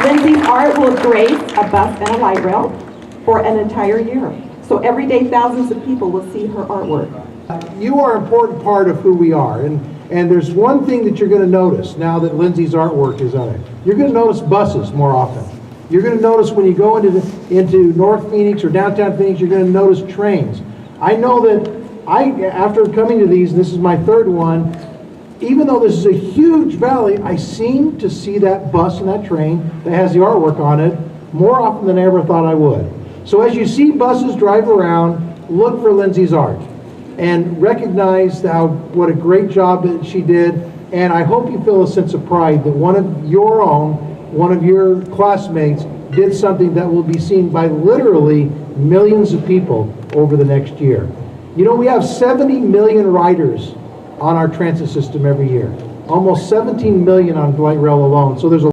Lindsay's art will grace a bus and a light rail for an entire year. So every day, thousands of people will see her artwork. You are an important part of who we are, and there's one thing that you're going to notice now that Lindsay's artwork is on it. You're going to notice buses more often. You're going to notice when you go into North Phoenix or downtown Phoenix, you're going to notice trains. I know that after coming to these, and this is my third one, even though this is a huge valley, I seem to see that bus and that train that has the artwork on it more often than I ever thought I would. So as you see buses drive around, look for Lindsay's art and recognize what a great job that she did. And I hope you feel a sense of pride that one of your classmates did something that will be seen by literally millions of people over the next year. You know, we have 70 million riders on our transit system every year. Almost 17 million on light rail alone. So there's a